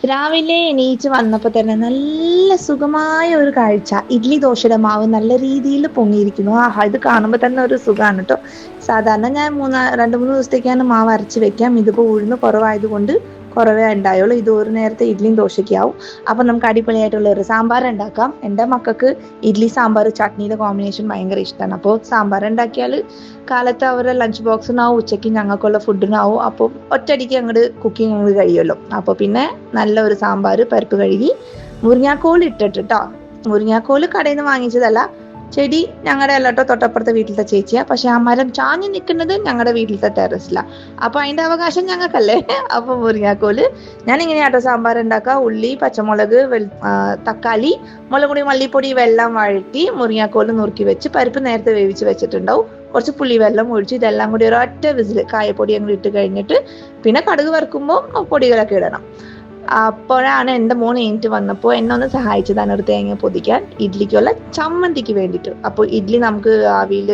രാവിലെ എണീച്ച് വന്നപ്പോൾ തന്നെ നല്ല സുഖമായ ഒരു കാഴ്ച. ഇഡ്ലി ദോശയുടെ മാവ് നല്ല രീതിയിൽ പൊങ്ങിയിരിക്കുന്നു. ആഹാ, ഇത് കാണുമ്പോൾ തന്നെ ഒരു സുഖമാണ് കേട്ടോ. സാധാരണ ഞാൻ 2-3 ദിവസത്തേക്കാണ് മാവ് അരച്ച് വെക്കാം. ഇതിപ്പോൾ ഉഴുന്ന് കുറവായതുകൊണ്ട് കുറവേ ഉണ്ടായുള്ളൂ. ഇത് ഒരു നേരത്തെ ഇഡ്ലിയും ദോശയ്ക്കാവും. അപ്പം നമുക്ക് അടിപൊളിയായിട്ടുള്ള ഒരു സാമ്പാർ ഉണ്ടാക്കാം. എൻ്റെ മക്കൾക്ക് ഇഡ്ലി സാമ്പാർ ചട്നിയുടെ കോമ്പിനേഷൻ ഭയങ്കര ഇഷ്ടമാണ്. അപ്പോൾ സാമ്പാർ ഉണ്ടാക്കിയാൽ കാലത്ത് അവരുടെ ലഞ്ച് ബോക്സിനാവും, ഉച്ചയ്ക്ക് ഞങ്ങൾക്കുള്ള ഫുഡിനാവും. അപ്പോൾ ഒറ്റയടിക്ക് അങ്ങോട്ട് കുക്കിംഗ് അങ്ങോട്ട് കഴിയുമല്ലോ. അപ്പോൾ പിന്നെ നല്ല ഒരു സാമ്പാർ, പരിപ്പ് കഴുകി മുരിങ്ങാക്കോൽ ഇട്ടിട്ടോ. മുരിങ്ങാക്കോൽ കടയിൽ നിന്ന് വാങ്ങിച്ചതല്ല, ചെടി ഞങ്ങളുടെ അല്ലട്ടോ, തൊട്ടപ്പുറത്തെ വീട്ടിലത്തെ ചേച്ചിയാ. പക്ഷെ ആ മരം ചാഞ്ഞു നിൽക്കുന്നത് ഞങ്ങളുടെ വീട്ടിലത്തെ ടെറസിലാണ്. അപ്പൊ അതിന്റെ അവകാശം ഞങ്ങൾക്കല്ലേ. അപ്പൊ മുരിങ്ങാക്കോല് ഞാൻ ഇങ്ങനെയാട്ടോ സാമ്പാർ ഉണ്ടാക്കുക. ഉള്ളി, പച്ചമുളക്, തക്കാളി, മുളക് പൊടി, മല്ലിപ്പൊടി, വെള്ളം വഴറ്റി മുരിങ്ങാക്കോല് നുറുക്കി വെച്ച് പരിപ്പ് നേരത്തെ വേവിച്ച് വെച്ചിട്ടുണ്ടാവും. കുറച്ച് പുളി വെള്ളം ഒഴിച്ച് ഇതെല്ലാം കൂടി ഒരൊറ്റ വിസിൽ കായപ്പൊടി അങ്ങ് ഇട്ട് കഴിഞ്ഞിട്ട് പിന്നെ കടുക് വറുക്കുമ്പോൾ പൊടികളൊക്കെ ഇടണം. അപ്പോഴാണ് എൻ്റെ മോൻ എണീറ്റ് വന്നപ്പോൾ എന്നെ ഒന്ന് സഹായിച്ചതാണ് ഒരു തേങ്ങ പൊതിക്കാൻ ഇഡ്ലിക്കുള്ള ചമ്മന്തിക്ക് വേണ്ടിയിട്ട്. അപ്പോൾ ഇഡ്ലി നമുക്ക് ആവിയിൽ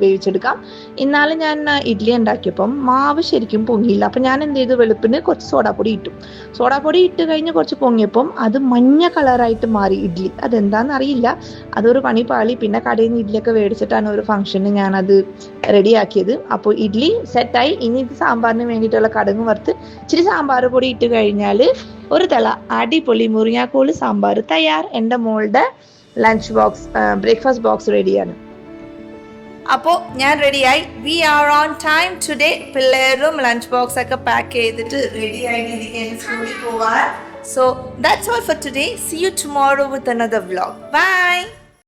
വേവിച്ചെടുക്കാം. ഇന്നാലും ഞാൻ ഇഡ്ലി ഉണ്ടാക്കിയപ്പം മാവ് ശരിക്കും പൊങ്ങിയില്ല. അപ്പം ഞാൻ എന്ത് ചെയ്തു, വെളുപ്പിന് കുറച്ച് സോഡാപ്പൊടി ഇട്ടു. സോഡാപ്പൊടി ഇട്ട് കഴിഞ്ഞ് കുറച്ച് പൊങ്ങിയപ്പം അത് മഞ്ഞ കളറായിട്ട് മാറി ഇഡ്ലി. അതെന്താണെന്ന് അറിയില്ല, അതൊരു പണി പാളി. പിന്നെ കടയിൽ നിന്ന് ഇഡ്ലിയൊക്കെ മേടിച്ചിട്ടാണ് ഒരു ഫംഗ്ഷന് ഞാനത് റെഡിയാക്കിയത്. അപ്പോൾ ഇഡ്ലി സെറ്റായി. ഇനി ഇത് സാമ്പാറിന് വേണ്ടിയിട്ടുള്ള കടുക് വറുത്ത് ഇച്ചിരി സാമ്പാർ പൊടി ഇട്ട് കഴിഞ്ഞാൽ ഒരു തള അടിപൊളി മുരിങ്ങാക്കോല് സാമ്പാർ തയ്യാർ. എൻ്റെ മോളുടെ ലഞ്ച് ബോക്സ്, ബ്രേക്ക്ഫാസ്റ്റ് ബോക്സ് റെഡിയാണ്. അപ്പോൾ ഞാൻ റെഡിയായി. We are on time today. പിള്ളേരും ലഞ്ച് ബോക്സ് ഒക്കെ പാക്ക് ചെയ്തിട്ട് റെഡി ആയിട്ടിരിക്കുകയാണ് സ്കൂളിൽ പോവാൻ. So that's all for today. See you tomorrow with another vlog. Bye.